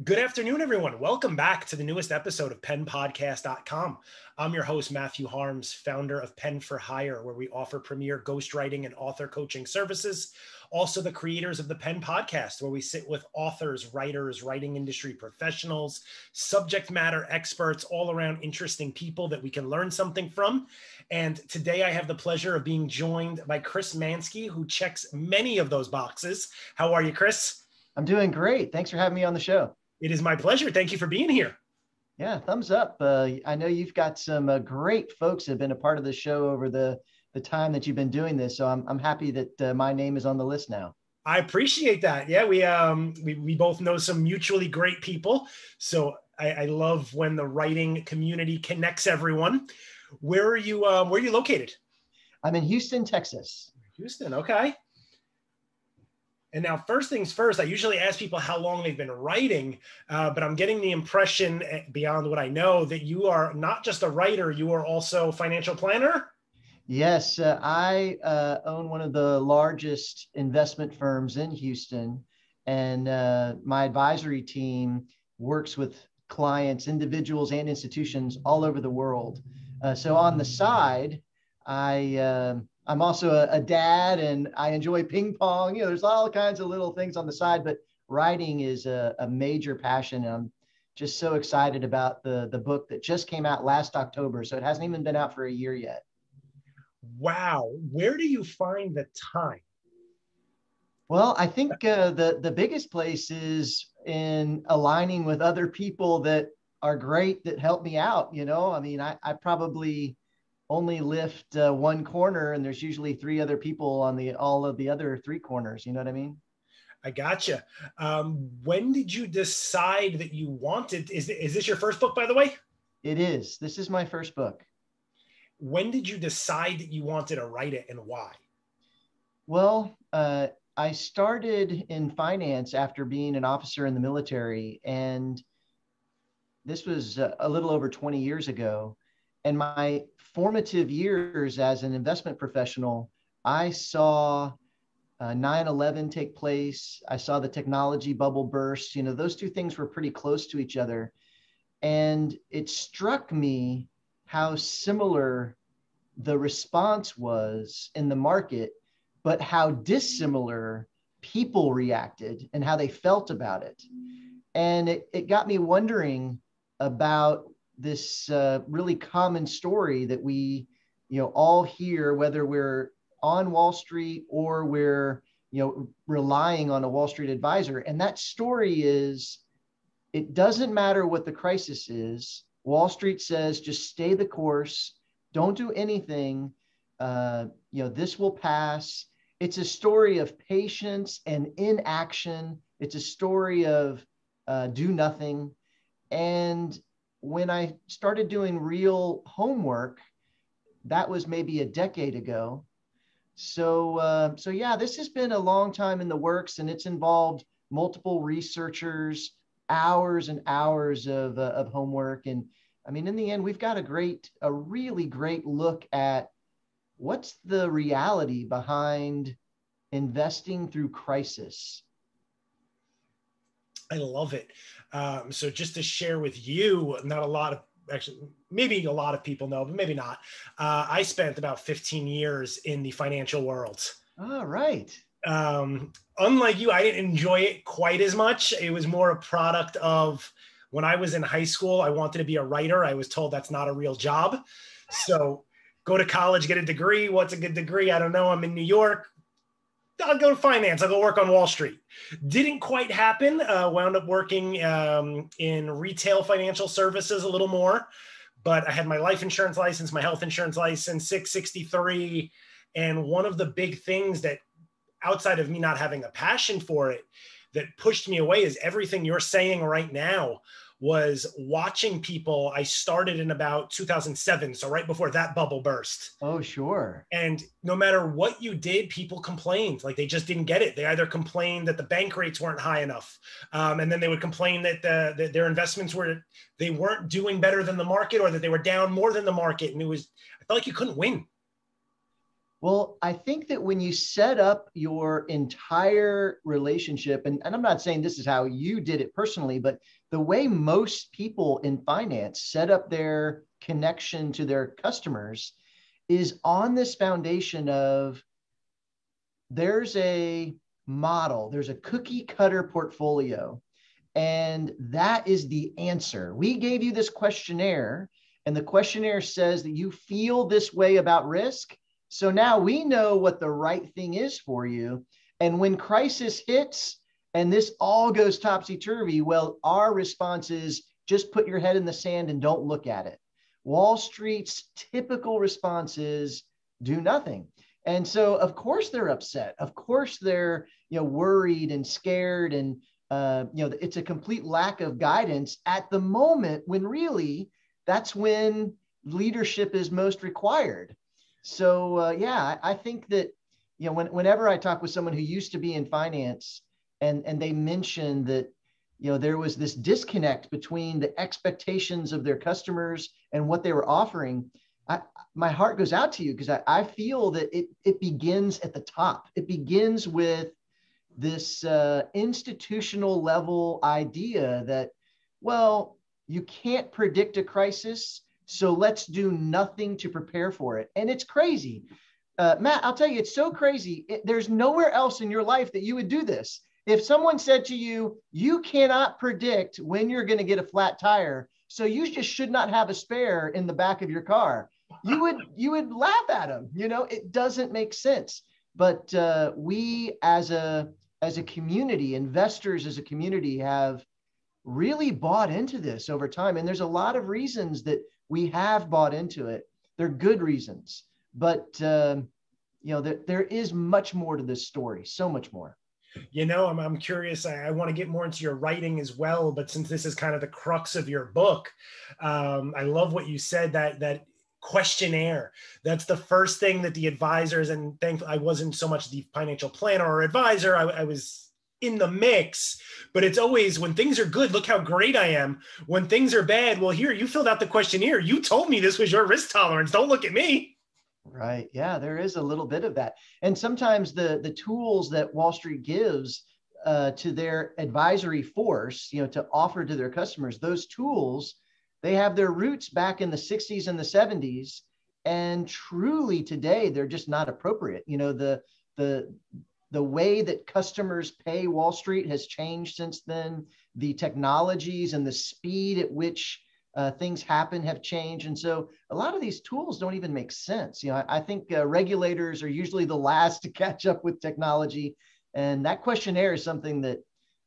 Good afternoon, everyone. Welcome back to the newest episode of PenPodcast.com. I'm your host, Matthew Harms, founder of Pen for Hire, where we offer premier ghostwriting and author coaching services. Also, the creators of the Pen Podcast, where we sit with authors, writers, writing industry professionals, subject matter experts, all around interesting people that we can learn something from. And today I have the pleasure of being joined by Chris Manske, who checks many of those boxes. How are you, Chris? I'm doing great. Thanks for having me on the show. It is my pleasure. Thank you for being here. Yeah, thumbs up. I know you've got some great folks that have been a part of the show over the time that you've been doing this. So I'm happy that my name is on the list now. I appreciate that. Yeah, we both know some mutually great people. So I love when the writing community connects everyone. Where are you located? I'm in Houston, Texas. Houston, okay. And now, first things first, I usually ask people how long they've been writing, but I'm getting the impression, beyond what I know, that you are not just a writer, you are also a financial planner? Yes, I own one of the largest investment firms in Houston, and my advisory team works with clients, individuals, and institutions all over the world. So on the side, I'm also a dad, and I enjoy ping pong. You know, there's all kinds of little things on the side, but writing is a major passion. And I'm just so excited about the book that just came out last October. So it hasn't even been out for a year yet. Wow. Where do you find the time? Well, I think the biggest place is in aligning with other people that are great, that help me out. You know, I mean, I probably only lift one corner, and there's usually three other people on all of the other three corners. You know what I mean? I gotcha. When did you decide that you wanted, is this your first book, by the way? It is. This is my first book. When did you decide that you wanted to write it, and why? Well, I started in finance after being an officer in the military, and this was a little over 20 years ago. And my formative years as an investment professional, I saw 9/11 take place. I saw the technology bubble burst. You know, those two things were pretty close to each other. And it struck me how similar the response was in the market, but how dissimilar people reacted and how they felt about it. And it got me wondering about this really common story that we, all hear, whether we're on Wall Street or we're, relying on a Wall Street advisor. And that story is, it doesn't matter what the crisis is. Wall Street says, just stay the course. Don't do anything. This will pass. It's a story of patience and inaction. It's a story of do nothing. And when I started doing real homework, that was maybe a decade ago. So yeah, this has been a long time in the works, and it's involved multiple researchers, hours and hours of homework. And I mean, in the end, we've got a really great look at what's the reality behind investing through crisis. I love it. So just to share with you, maybe a lot of people know, but maybe not. I spent about 15 years in the financial world. All right. Unlike you, I didn't enjoy it quite as much. It was more a product of when I was in high school, I wanted to be a writer. I was told that's not a real job. So go to college, get a degree. What's a good degree? I don't know. I'm in New York. I'll go to finance. I'll go work on Wall Street. Didn't quite happen. Wound up working in retail financial services a little more, but I had my life insurance license, my health insurance license, 663. And one of the big things that, outside of me not having a passion for it, that pushed me away is everything you're saying right now. Was watching people. I started in about 2007, so right before that bubble burst. Oh, sure. And no matter what you did, people complained. Like, they just didn't get it. They either complained that the bank rates weren't high enough, and then they would complain that their investments they weren't doing better than the market, or that they were down more than the market. And I felt like you couldn't win. Well, I think that when you set up your entire relationship, and I'm not saying this is how you did it personally, but the way most people in finance set up their connection to their customers is on this foundation of there's a model, there's a cookie cutter portfolio, and that is the answer. We gave you this questionnaire, and the questionnaire says that you feel this way about risk. So now we know what the right thing is for you. And when crisis hits and this all goes topsy-turvy, well, our response is just put your head in the sand and don't look at it. Wall Street's typical response is do nothing. And so, of course, they're upset. Of course, they're worried and scared, and it's a complete lack of guidance at the moment when really that's when leadership is most required. So, I think that whenever I talk with someone who used to be in finance, and they mention that there was this disconnect between the expectations of their customers and what they were offering, my heart goes out to you, because I feel that it begins at the top. It begins with this institutional level idea that, well, you can't predict a crisis, so let's do nothing to prepare for it. And it's crazy. Matt, I'll tell you, it's so crazy. There's nowhere else in your life that you would do this. If someone said to you, you cannot predict when you're going to get a flat tire, so you just should not have a spare in the back of your car, you would laugh at them. It doesn't make sense. But we as a community, investors as a community, have really bought into this over time. And there's a lot of reasons that we have bought into it. They're good reasons, but there is much more to this story, so much more. I'm curious. I want to get more into your writing as well, but since this is kind of the crux of your book, I love what you said, that questionnaire. That's the first thing that the advisors, and thankfully I wasn't so much the financial planner or advisor, I was in the mix, but it's always, when things are good, look how great I am. When things are bad, well, here, you filled out the questionnaire. You told me this was your risk tolerance. Don't look at me. Right. Yeah, there is a little bit of that. And sometimes the tools that Wall Street gives to their advisory force, to offer to their customers, those tools, they have their roots back in the 60s and the 70s. And truly today, they're just not appropriate. The way that customers pay Wall Street has changed since then. The technologies and the speed at which things happen have changed. And so a lot of these tools don't even make sense. I think regulators are usually the last to catch up with technology. And that questionnaire is something that,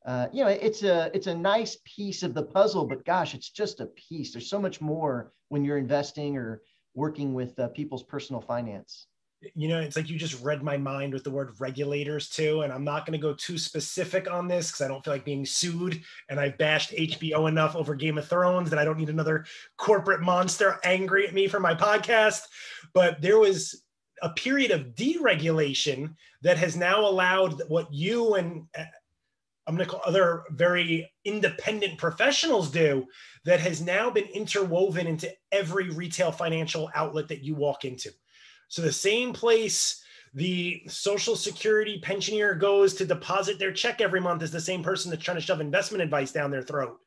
it's a nice piece of the puzzle, but gosh, it's just a piece. There's so much more when you're investing or working with people's personal finance. It's like you just read my mind with the word regulators too. And I'm not going to go too specific on this because I don't feel like being sued. And I've bashed HBO enough over Game of Thrones that I don't need another corporate monster angry at me for my podcast. But there was a period of deregulation that has now allowed what you and I'm going to call other very independent professionals do, that has now been interwoven into every retail financial outlet that you walk into. So the same place the Social Security pensioner goes to deposit their check every month is the same person that's trying to shove investment advice down their throat,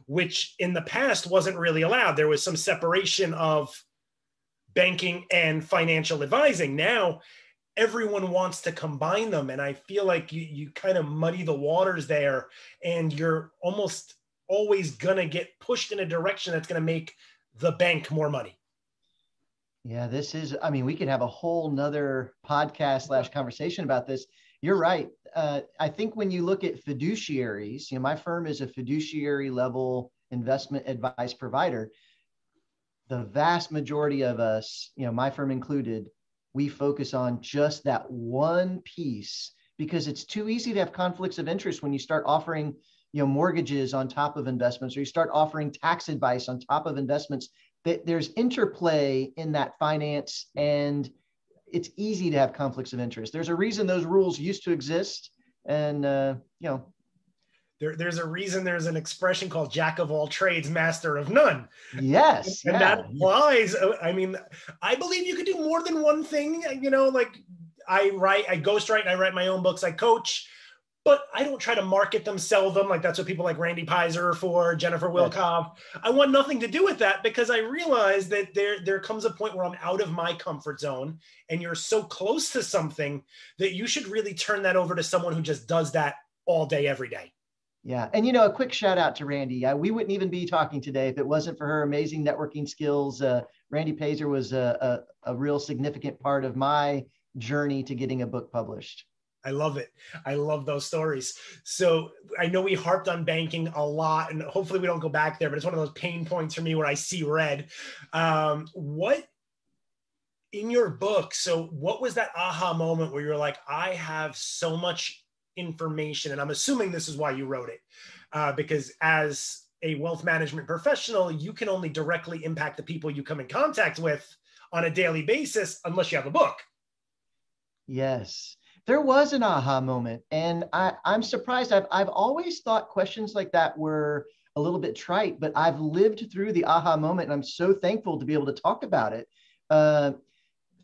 which in the past wasn't really allowed. There was some separation of banking and financial advising. Now, everyone wants to combine them. And I feel like you kind of muddy the waters there, and you're almost always going to get pushed in a direction that's going to make the bank more money. Yeah, we could have a whole nother podcast / conversation about this. You're right. I think when you look at fiduciaries, my firm is a fiduciary level investment advice provider. The vast majority of us, my firm included, we focus on just that one piece because it's too easy to have conflicts of interest when you start offering, mortgages on top of investments, or you start offering tax advice on top of investments. That there's interplay in that finance, and it's easy to have conflicts of interest. There's a reason those rules used to exist. And, There's a reason there's an expression called jack of all trades, master of none. Yes. And Yeah. that applies. I mean, I believe you could do more than one thing. Like I ghostwrite and I write my own books. I coach, but I don't try to market them, sell them. Like that's what people like Randy Pizer are for, Jennifer Wilkoff. I want nothing to do with that because I realize that there comes a point where I'm out of my comfort zone and you're so close to something that you should really turn that over to someone who just does that all day, every day. Yeah. And, a quick shout out to Randy. We wouldn't even be talking today if it wasn't for her amazing networking skills. Randy Pizer was a real significant part of my journey to getting a book published. I love it. I love those stories. So I know we harped on banking a lot, and hopefully we don't go back there, but it's one of those pain points for me where I see red. What in your book, so what was that aha moment where you're like, I have so much information, and I'm assuming this is why you wrote it, because as a wealth management professional, you can only directly impact the people you come in contact with on a daily basis unless you have a book. Yes. There was an aha moment, and I'm surprised. I've always thought questions like that were a little bit trite, but I've lived through the aha moment, and I'm so thankful to be able to talk about it.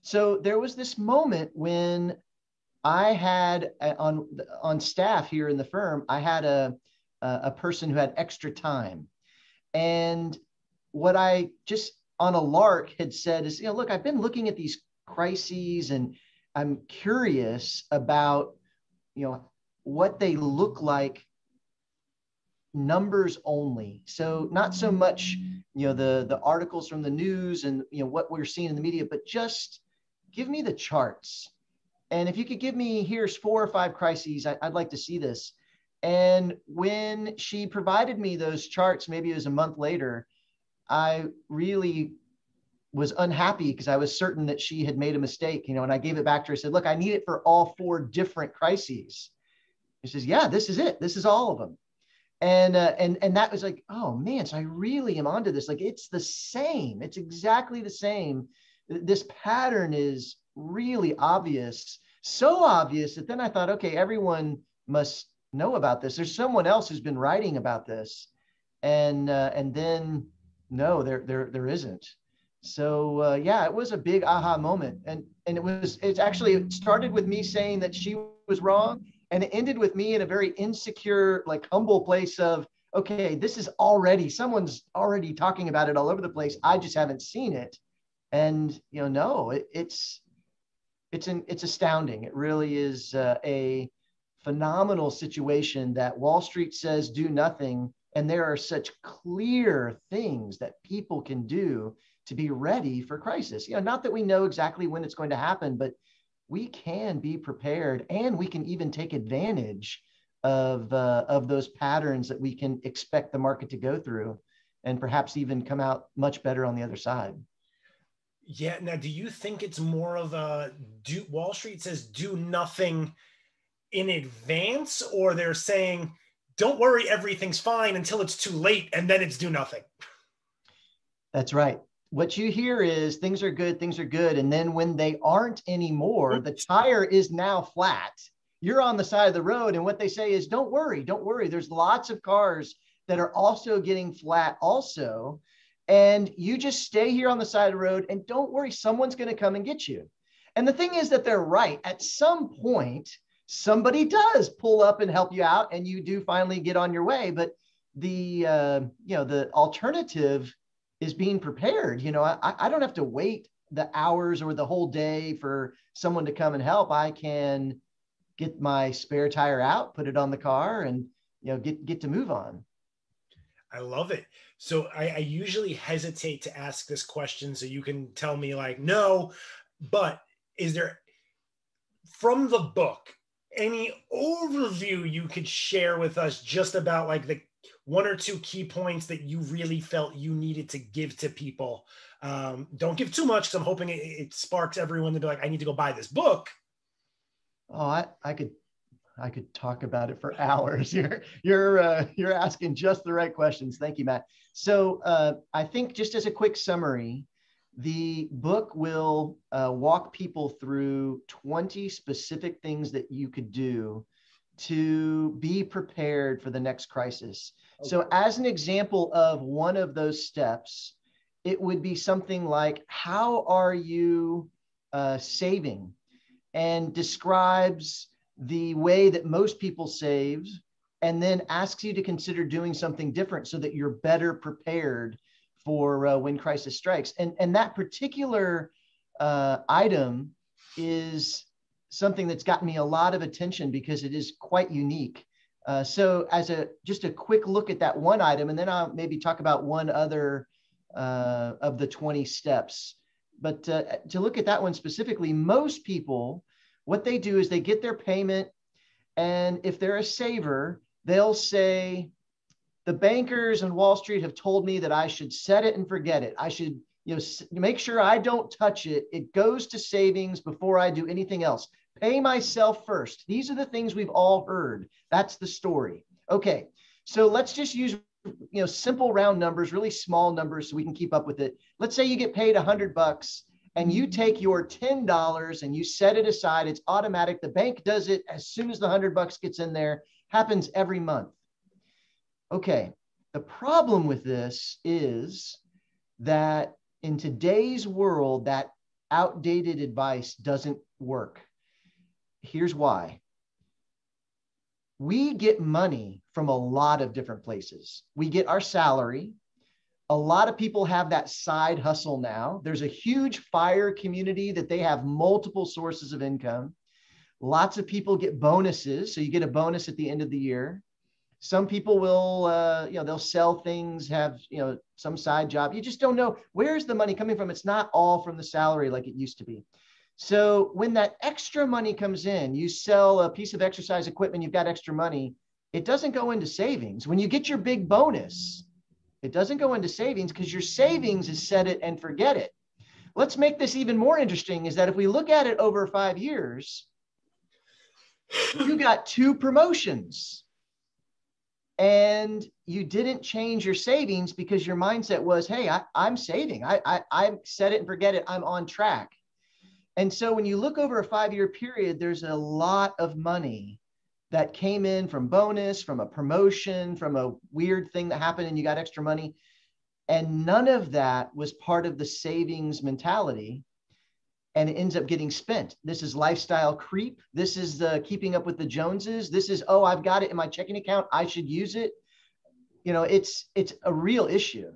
So there was this moment when I had on staff here in the firm, I had a person who had extra time, and what I just on a lark had said is, look, I've been looking at these crises and I'm curious about, what they look like numbers only. So not so much, the articles from the news and, what we're seeing in the media, but just give me the charts. And if you could give me, here's 4 or 5 crises, I'd like to see this. And when she provided me those charts, maybe it was a month later, I really was unhappy because I was certain that she had made a mistake, and I gave it back to her. I said, look, I need it for all 4 different crises. She says, yeah, this is it. This is all of them. And that was like, oh man, so I really am onto this. Like, it's the same. It's exactly the same. This pattern is really obvious. So obvious that then I thought, okay, everyone must know about this. There's someone else who's been writing about this. And then no, there isn't. So yeah, it was a big aha moment, and it started with me saying that she was wrong, and it ended with me in a very insecure, like humble place of, okay, this is someone's already talking about it all over the place. I just haven't seen it, and it's astounding. It really is a phenomenal situation that Wall Street says do nothing, and there are such clear things that people can do to be ready for crisis. Not that we know exactly when it's going to happen, but we can be prepared, and we can even take advantage of those patterns that we can expect the market to go through, and perhaps even come out much better on the other side. Yeah. Now, do you think it's more of Wall Street says do nothing in advance, or they're saying, don't worry, everything's fine until it's too late, and then it's do nothing? That's right. What you hear is things are good. And then when they aren't anymore, the tire is now flat. You're on the side of the road. And what they say is, don't worry. There's lots of cars that are also getting flat also. And you just stay here on the side of the road and don't worry, someone's going to come and get you. And the thing is that they're right. At some point, somebody does pull up and help you out, and you do finally get on your way. But the alternative is being prepared. I don't have to wait the hours or the whole day for someone to come and help. I can get my spare tire out, put it on the car, and get to move on. I love it. So I usually hesitate to ask this question, so you can tell me like, no, but is there, from the book, any overview you could share with us just about like the 1 or 2 key points that you really felt you needed to give to people? Don't give too much, because I'm hoping it sparks everyone to be like, I need to go buy this book. Oh, I could talk about it for hours. You're asking just the right questions. Thank you, Matt. So I think just as a quick summary, the book will walk people through 20 specific things that you could do to be prepared for the next crisis. Okay. So as an example of one of those steps, it would be something like, how are you saving? And describes the way that most people save, and then asks you to consider doing something different so that you're better prepared for when crisis strikes. And that particular item is something that's gotten me a lot of attention because it is quite unique. So as just a quick look at that one item, and then I'll maybe talk about one other of the 20 steps. But to look at that one specifically, most people, what they do is they get their payment, and if they're a saver, they'll say, the bankers on Wall Street have told me that I should set it and forget it. I should, make sure I don't touch it. It goes to savings before I do anything else. Pay myself first. These are the things we've all heard. That's the story. Okay, so let's just use simple round numbers, really small numbers so we can keep up with it. Let's say you get paid $100 and you take your $10 and you set it aside. It's automatic. The bank does it as soon as the $100 gets in there. Happens every month. Okay, the problem with this is that in today's world, that outdated advice doesn't work. Here's why. We get money from a lot of different places. We get our salary. A lot of people have that side hustle now. There's a huge FIRE community that they have multiple sources of income. Lots of people get bonuses. So you get a bonus at the end of the year. Some people will, they'll sell things, have, some side job. You just don't know where's the money coming from. It's not all from the salary like it used to be. So when that extra money comes in, you sell a piece of exercise equipment, you've got extra money. It doesn't go into savings. When you get your big bonus, it doesn't go into savings because your savings is set it and forget it. Let's make this even more interesting is that if we look at it over 5 years, you got 2 promotions. And you didn't change your savings because your mindset was, hey, I'm saving. I set it and forget it. I'm on track. And so when you look over a 5-year period, there's a lot of money that came in from bonus, from a promotion, from a weird thing that happened and you got extra money. And none of that was part of the savings mentality. And it ends up getting spent. This is lifestyle creep. This is the keeping up with the Joneses. This is, oh, I've got it in my checking account. I should use it. It's a real issue.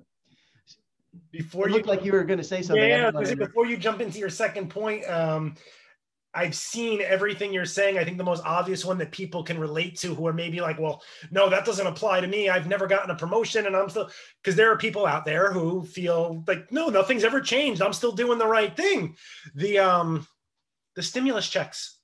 Before you looked like you were going to say something. Yeah, before you jump into your second point, I've seen everything you're saying. I think the most obvious one that people can relate to who are maybe like, well, no, that doesn't apply to me. I've never gotten a promotion and I'm still, because there are people out there who feel like, no, nothing's ever changed. I'm still doing the right thing. The stimulus checks.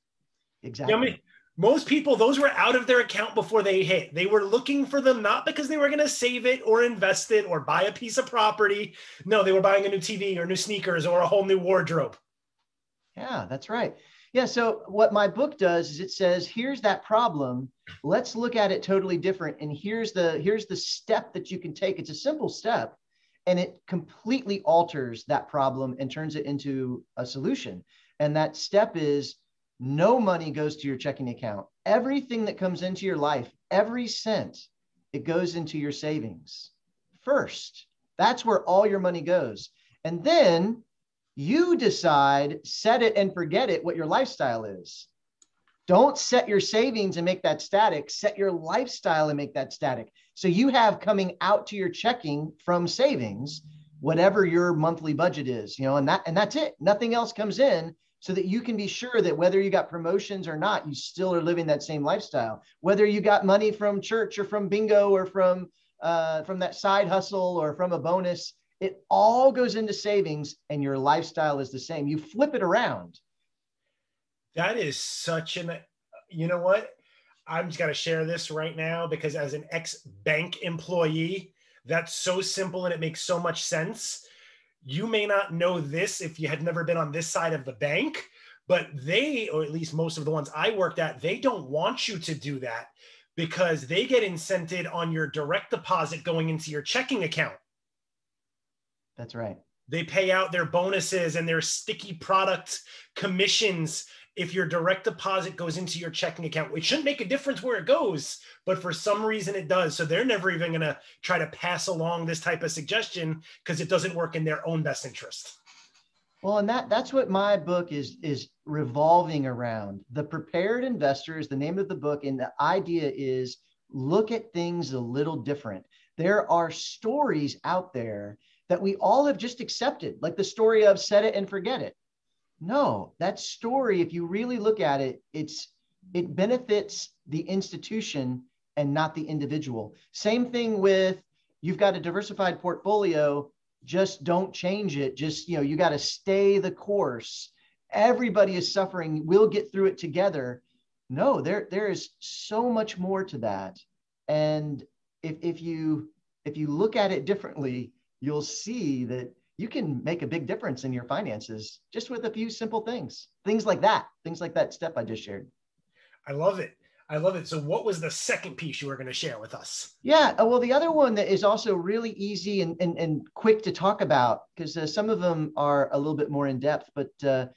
Exactly. Most people, those were out of their account before they hit. They were looking for them, not because they were going to save it or invest it or buy a piece of property. No, they were buying a new TV or new sneakers or a whole new wardrobe. Yeah, that's right. Yeah. So what my book does is it says, here's that problem. Let's look at it totally different. And here's the step that you can take. It's a simple step and it completely alters that problem and turns it into a solution. And that step is no money goes to your checking account. Everything that comes into your life, every cent, it goes into your savings first. That's where all your money goes. And then you decide, set it and forget it, what your lifestyle is. Don't set your savings and make that static. Set your lifestyle and make that static. So you have coming out to your checking from savings, whatever your monthly budget is, and that's it. Nothing else comes in, so that you can be sure that whether you got promotions or not, you still are living that same lifestyle. Whether you got money from church or from bingo or from that side hustle or from a bonus, it all goes into savings and your lifestyle is the same. You flip it around. That is such you know what? I'm just going to share this right now because as an ex-bank employee, that's so simple and it makes so much sense. You may not know this if you had never been on this side of the bank, but they, or at least most of the ones I worked at, they don't want you to do that because they get incented on your direct deposit going into your checking account. That's right. They pay out their bonuses and their sticky product commissions if your direct deposit goes into your checking account, it shouldn't make a difference where it goes, but for some reason it does. So they're never even going to try to pass along this type of suggestion because it doesn't work in their own best interest. Well, and that's what my book is revolving around. The Prepared Investor is the name of the book, and the idea is look at things a little different. There are stories out there that we all have just accepted, like the story of set it and forget it. No, that story, if you really look at it, it benefits the institution and not the individual. Same thing with you've got a diversified portfolio, just don't change it. Just, you got to stay the course. Everybody is suffering. We'll get through it together. No, there is so much more to that. And if you look at it differently, you'll see that you can make a big difference in your finances just with a few simple things like that step I just shared. I love it. So what was the second piece you were going to share with us? Yeah, well, the other one that is also really easy and quick to talk about, because some of them are a little bit more in depth, but the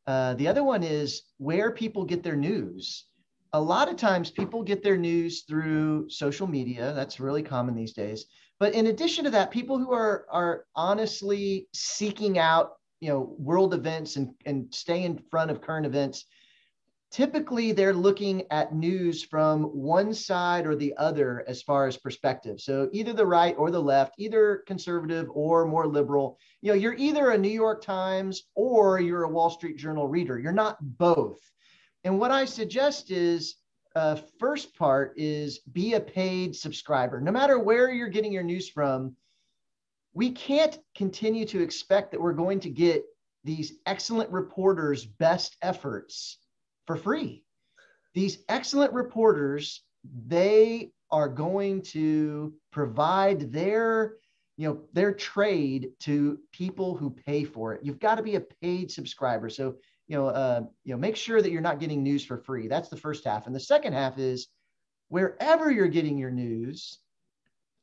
other one is where people get their news. A lot of times people get their news through social media. That's really common these days. But in addition to that, people who are honestly seeking out, world events and stay in front of current events, typically they're looking at news from one side or the other as far as perspective. So either the right or the left, either conservative or more liberal. You're either a New York Times or you're a Wall Street Journal reader. You're not both. And what I suggest is, first part is be a paid subscriber. No matter where you're getting your news from, we can't continue to expect that we're going to get these excellent reporters' best efforts for free. These excellent reporters, they are going to provide their trade to people who pay for it. You've got to be a paid subscriber. So, make sure that you're not getting news for free. That's the first half. And the second half is wherever you're getting your news,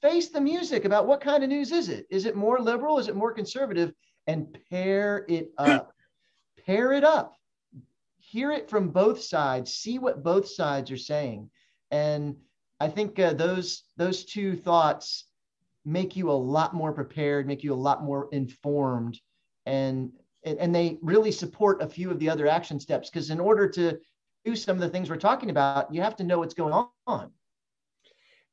face the music about what kind of news is it? Is it more liberal? Is it more conservative? And pair it up. Pair it up. Hear it from both sides. See what both sides are saying. And I think those two thoughts make you a lot more prepared, make you a lot more informed, and they really support a few of the other action steps, because in order to do some of the things we're talking about, you have to know what's going on.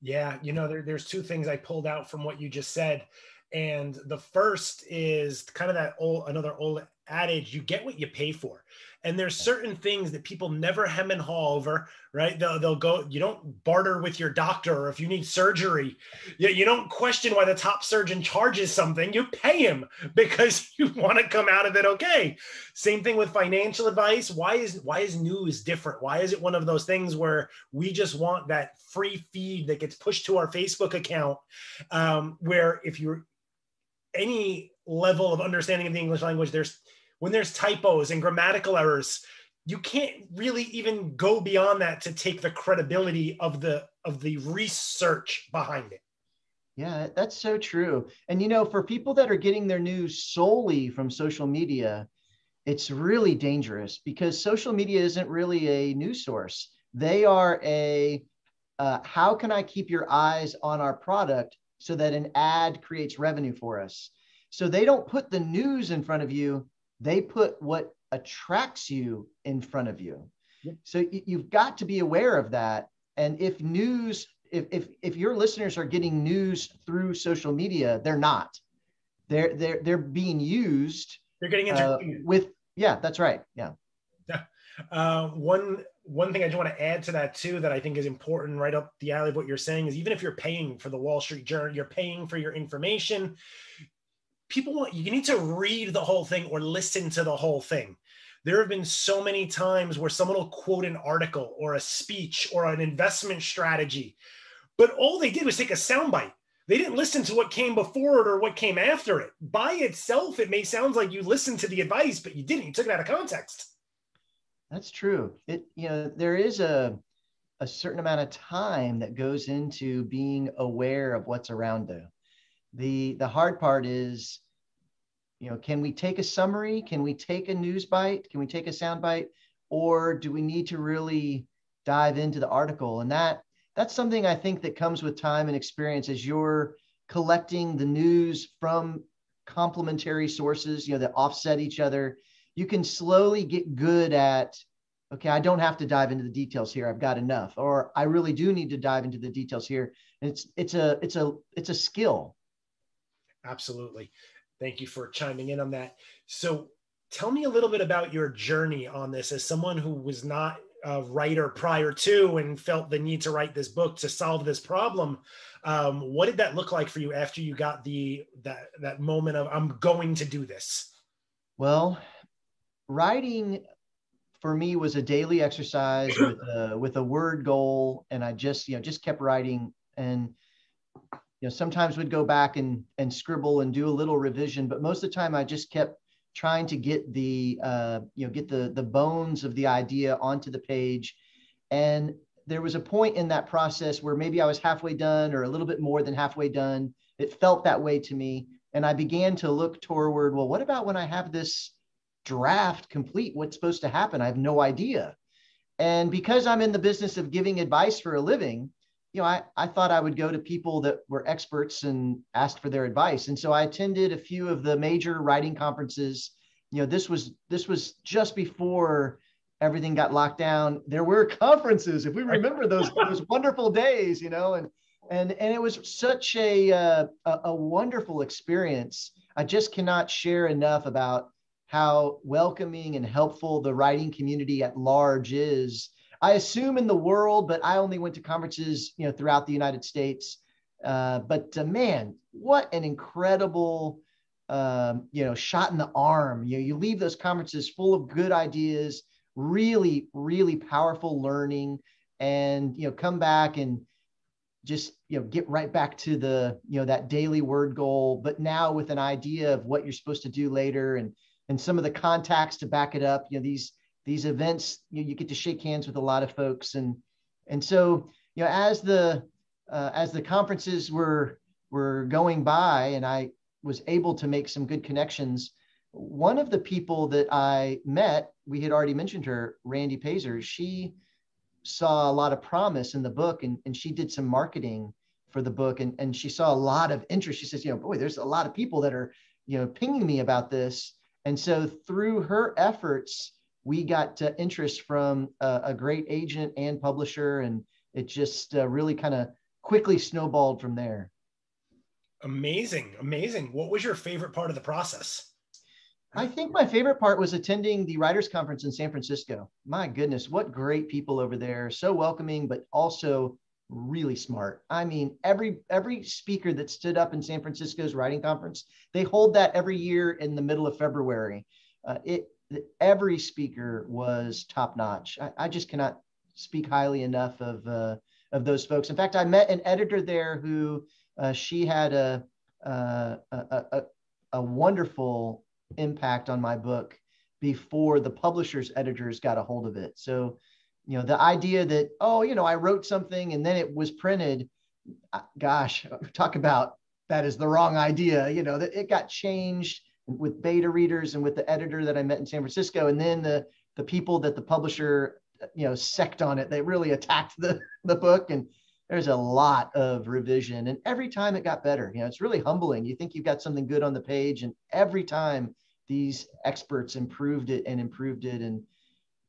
Yeah, there's two things I pulled out from what you just said. And the first is kind of another old adage, you get what you pay for. And there's certain things that people never hem and haw over, right? They'll go, you don't barter with your doctor, or if you need surgery, you don't question why the top surgeon charges something. You pay him because you want to come out of it okay. Same thing with financial advice. Why is news different? Why is it one of those things where we just want that free feed that gets pushed to our Facebook account, where if you're any level of understanding of the English language, when there's typos and grammatical errors, you can't really even go beyond that to take the credibility of the research behind it. Yeah, that's so true. And for people that are getting their news solely from social media, it's really dangerous, because social media isn't really a news source. They are how can I keep your eyes on our product so that an ad creates revenue for us? So they don't put the news in front of you. They put what attracts you in front of you. Yep. So you've got to be aware of that. And if your listeners are getting news through social media, they're not. They're being used. They're getting entertainment. Yeah, that's right. Yeah. One thing I just want to add to that too, that I think is important, right up the alley of what you're saying, is even if you're paying for the Wall Street Journal, you're paying for your information. You need to read the whole thing or listen to the whole thing. There have been so many times where someone will quote an article or a speech or an investment strategy, but all they did was take a soundbite. They didn't listen to what came before it or what came after it. By itself, it may sound like you listened to the advice, but you didn't. You took it out of context. That's true. There is a certain amount of time that goes into being aware of what's around you. The hard part is, can we take a summary? Can we take a news bite? Can we take a sound bite? or do we need to really dive into the article? And that's something I think that comes with time and experience as you're collecting the news from complementary sources, that offset each other. You can slowly get good at, okay, I don't have to dive into the details here. I've got enough, or I really do need to dive into the details here. And it's a skill. Absolutely. Thank you for chiming in on that. So tell me a little bit about your journey on this as someone who was not a writer prior to and felt the need to write this book to solve this problem. What did that look like for you after you got that moment of, I'm going to do this? Well, writing for me was a daily exercise with a word goal, and I just kept writing, and sometimes would go back and scribble and do a little revision, but most of the time I just kept trying to get the bones of the idea onto the page. And there was a point in that process where maybe I was halfway done or a little bit more than halfway done. It felt that way to me. And I began to look toward, well, what about when I have this draft complete? What's supposed to happen? I have no idea. And because I'm in the business of giving advice for a living, I thought I would go to people that were experts and ask for their advice. And so I attended a few of the major writing conferences. This was just before everything got locked down. There were conferences, if we remember those wonderful days, and it was such a wonderful experience. I just cannot share enough about how welcoming and helpful the writing community at large is. I assume in the world, but I only went to conferences, throughout the United States. But man, what an incredible, shot in the arm. You leave those conferences full of good ideas, really, really powerful learning, and, come back and just, get right back to that daily word goal, but now with an idea of what you're supposed to do later, and some of the contacts to back it up. These events, you get to shake hands with a lot of folks. And so, as the conferences were going by and I was able to make some good connections, one of the people that I met, we had already mentioned her, Randy Pazer, she saw a lot of promise in the book, and she did some marketing for the book, and she saw a lot of interest. She says, boy, there's a lot of people that are, pinging me about this. And so through her efforts, we got interest from a great agent and publisher, and it just really kind of quickly snowballed from there. Amazing. What was your favorite part of the process? I think my favorite part was attending the Writers Conference in San Francisco. My goodness, what great people over there. So welcoming, but also really smart. I mean, every speaker that stood up in San Francisco's writing conference, they hold that every year in the middle of February. Every speaker was top notch. I just cannot speak highly enough of those folks. In fact, I met an editor there who she had a wonderful impact on my book before the publisher's editors got a hold of it. So, the idea that, I wrote something and then it was printed, gosh, talk about that is the wrong idea. That it got changed with beta readers and with the editor that I met in San Francisco. And then the people that the publisher, sect on it, they really attacked the book. And there's a lot of revision, and every time it got better. It's really humbling. You think you've got something good on the page, and every time these experts improved it. And,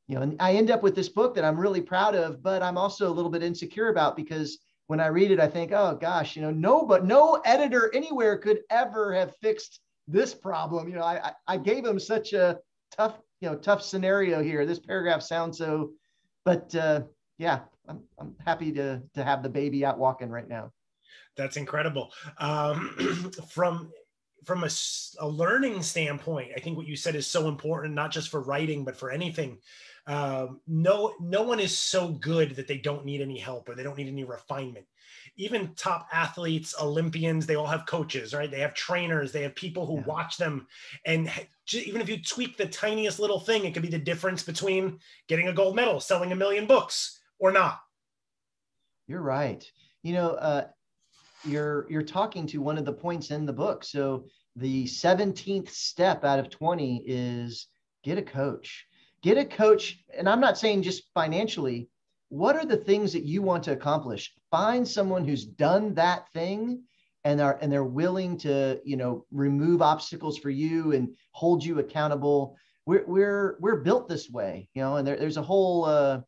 and I end up with this book that I'm really proud of, but I'm also a little bit insecure about, because when I read it, I think, oh gosh, no editor anywhere could ever have fixed this problem. I gave him such a tough scenario here. This paragraph sounds so, but yeah, I'm happy to have the baby out walking right now. That's incredible. From a learning standpoint, I think what you said is so important, not just for writing, but for anything. No one is so good that they don't need any help or they don't need any refinement. Even top athletes, Olympians, they all have coaches, right? They have trainers, they have people who watch them. And even if you tweak the tiniest little thing, it could be the difference between getting a gold medal, selling 1 million books, or not. You're right. You're talking to one of the points in the book. So the 17th step out of 20 is get a coach. get a coach. And I'm not saying just financially. What are the things that you want to accomplish? Find someone who's done that thing and they're willing to, remove obstacles for you and hold you accountable. We're built this way, and there's a whole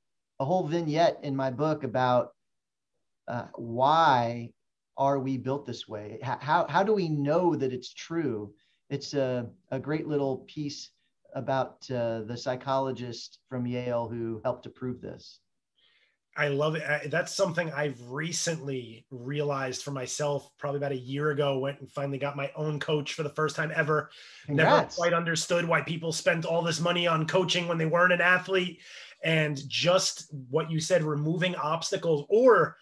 vignette in my book about why are we built this way? How do we know that it's true? It's a great little piece about the psychologist from Yale who helped to prove this. I love it. That's something I've recently realized for myself, probably about a year ago. Went and finally got my own coach for the first time ever. Congrats. Never quite understood why people spent all this money on coaching when they weren't an athlete. And just what you said, removing obstacles or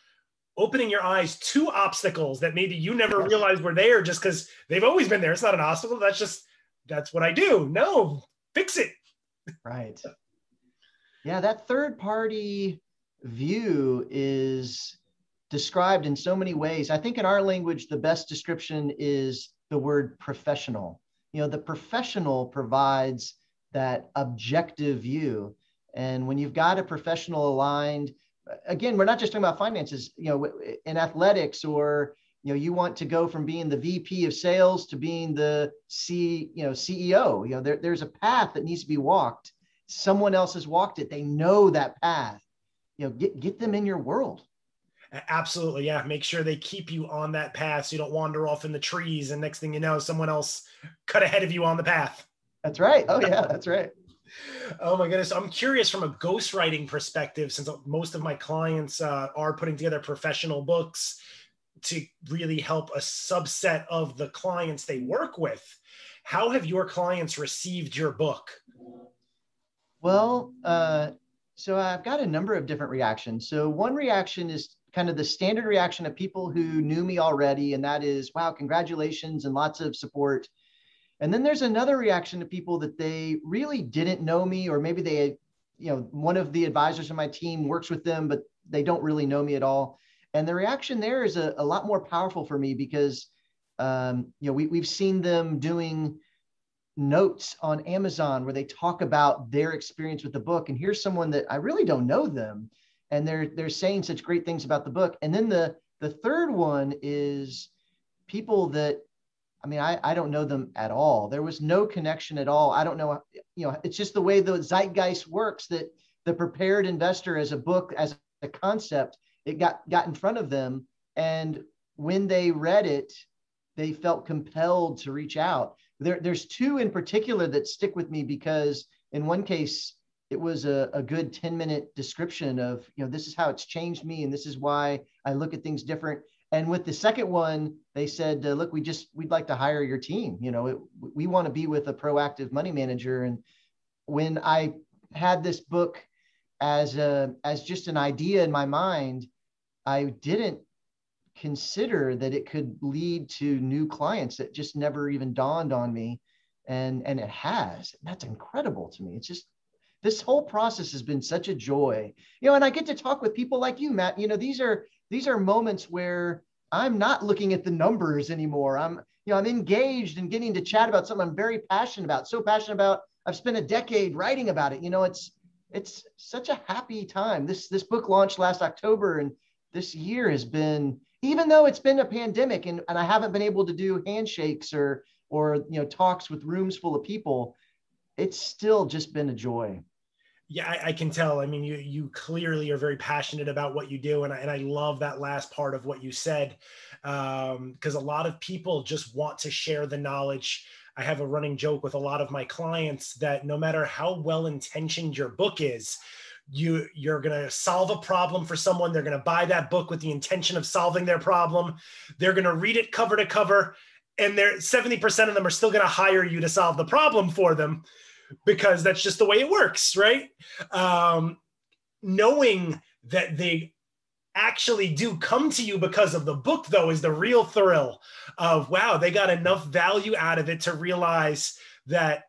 opening your eyes to obstacles that maybe you never realized were there just because they've always been there. It's not an obstacle. That's what I do. No, fix it. Right. Yeah, that third party view is described in so many ways. I think in our language, the best description is the word professional. The professional provides that objective view. And when you've got a professional aligned, again, we're not just talking about finances, in athletics, or, you want to go from being the VP of sales to being the CEO. There's a path that needs to be walked. Someone else has walked it. They know that path. Get them in your world. Absolutely. Yeah. Make sure they keep you on that path so you don't wander off in the trees. And next thing you know, someone else cut ahead of you on the path. That's right. Oh yeah, that's right. Oh my goodness. I'm curious from a ghostwriting perspective, since most of my clients are putting together professional books to really help a subset of the clients they work with. How have your clients received your book? Well, so I've got a number of different reactions. So one reaction is kind of the standard reaction of people who knew me already, and that is, wow, congratulations and lots of support. And then there's another reaction to people that they really didn't know me, or maybe they, one of the advisors on my team works with them, but they don't really know me at all. And the reaction there is a lot more powerful for me because, we've seen them doing notes on Amazon where they talk about their experience with the book. And here's someone that I really don't know them, and they're saying such great things about the book. And then the third one is people that, I don't know them at all. There was no connection at all. I don't know, it's just the way the zeitgeist works, that the prepared investor as a book, as a concept, it got in front of them. And when they read it, they felt compelled to reach out. There's two in particular that stick with me because in one case, it was a good 10-minute description of, this is how it's changed me. And this is why I look at things different. And with the second one, they said, look, we'd like to hire your team. We want to be with a proactive money manager. And when I had this book as just an idea in my mind, I didn't consider that it could lead to new clients. That just never even dawned on me. And it has. That's incredible to me. It's just, this whole process has been such a joy, and I get to talk with people like you, Matt. These are moments where I'm not looking at the numbers anymore. I'm engaged and getting to chat about something I'm very passionate about, so passionate about, I've spent a decade writing about it. It's such a happy time. This book launched last October, and this year has been, even though it's been a pandemic and I haven't been able to do handshakes or talks with rooms full of people, it's still just been a joy. Yeah, I can tell. You clearly are very passionate about what you do. And I love that last part of what you said, because a lot of people just want to share the knowledge. I have a running joke with a lot of my clients that no matter how well-intentioned your book is, you're going to solve a problem for someone. They're going to buy that book with the intention of solving their problem. They're going to read it cover to cover. And 70% of them are still going to hire you to solve the problem for them, because that's just the way it works, right? Knowing that they actually do come to you because of the book, though, is the real thrill of, wow, they got enough value out of it to realize that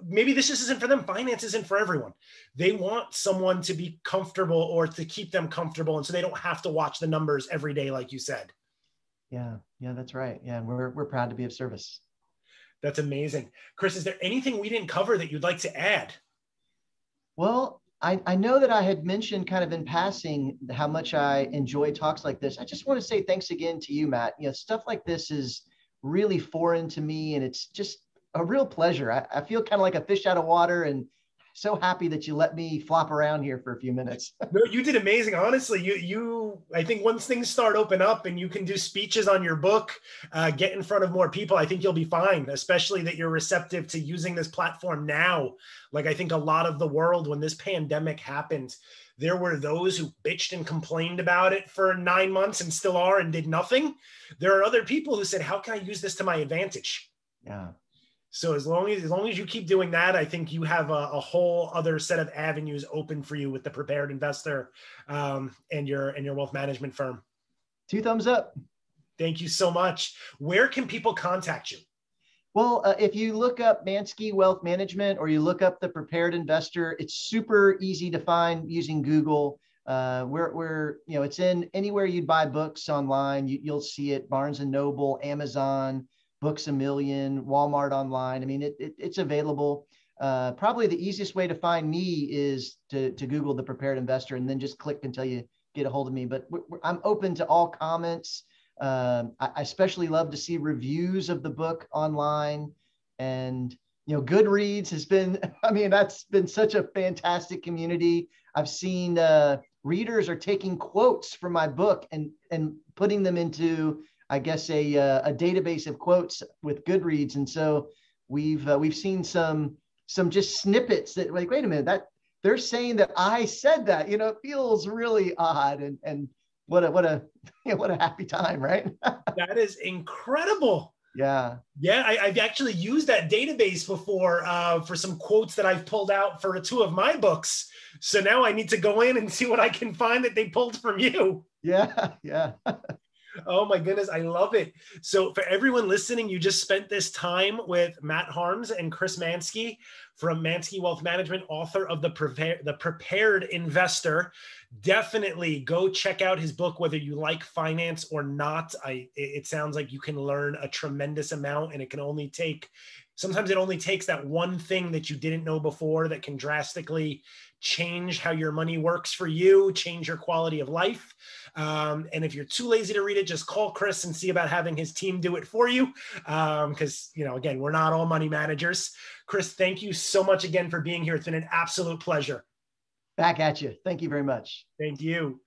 maybe this just isn't for them. Finance isn't for everyone. They want someone to be comfortable or to keep them comfortable, and so they don't have to watch the numbers every day, like you said. Yeah, that's right. Yeah, and we're proud to be of service. That's amazing. Chris, is there anything we didn't cover that you'd like to add? Well, I know that I had mentioned kind of in passing how much I enjoy talks like this. I just want to say thanks again to you, Matt. Stuff like this is really foreign to me, and it's just a real pleasure. I feel kind of like a fish out of water, and so happy that you let me flop around here for a few minutes. No, you did amazing. Honestly, I think once things start open up and you can do speeches on your book, get in front of more people, I think you'll be fine, especially that you're receptive to using this platform now. Like, I think a lot of the world, when this pandemic happened, there were those who bitched and complained about it for 9 months and still are and did nothing. There are other people who said, how can I use this to my advantage? Yeah. So as long as you keep doing that, I think you have a whole other set of avenues open for you with the Prepared Investor, and your wealth management firm. 2 thumbs up. Thank you so much. Where can people contact you? Well, if you look up Manske Wealth Management or you look up the Prepared Investor, it's super easy to find using Google. It's in anywhere you'd buy books online. You'll see it: Barnes and Noble, Amazon, Books a Million, Walmart online. I mean, it's available. Probably the easiest way to find me is to Google the Prepared Investor and then just click until you get a hold of me. But I'm open to all comments. I especially love to see reviews of the book online, and Goodreads has been, I mean, that's been such a fantastic community. I've seen readers are taking quotes from my book and putting them into, I guess, a database of quotes with Goodreads. And so we've seen some just snippets that, like, wait a minute, that they're saying that I said that. It feels really odd, and what a happy time, right? That is incredible. Yeah. I've actually used that database before for some quotes that I've pulled out for 2 of my books. So now I need to go in and see what I can find that they pulled from you. Yeah. Oh my goodness, I love it. So for everyone listening, you just spent this time with Matt Harms and Chris Manske from Manske Wealth Management, author of the Prepared Investor. Definitely go check out his book, whether you like finance or not. It sounds like you can learn a tremendous amount, and sometimes it only takes that one thing that you didn't know before that can drastically change how your money works for you, change your quality of life. And if you're too lazy to read it, just call Chris and see about having his team do it for you. Because, again, we're not all money managers. Chris, thank you so much again for being here. It's been an absolute pleasure. Back at you. Thank you very much. Thank you.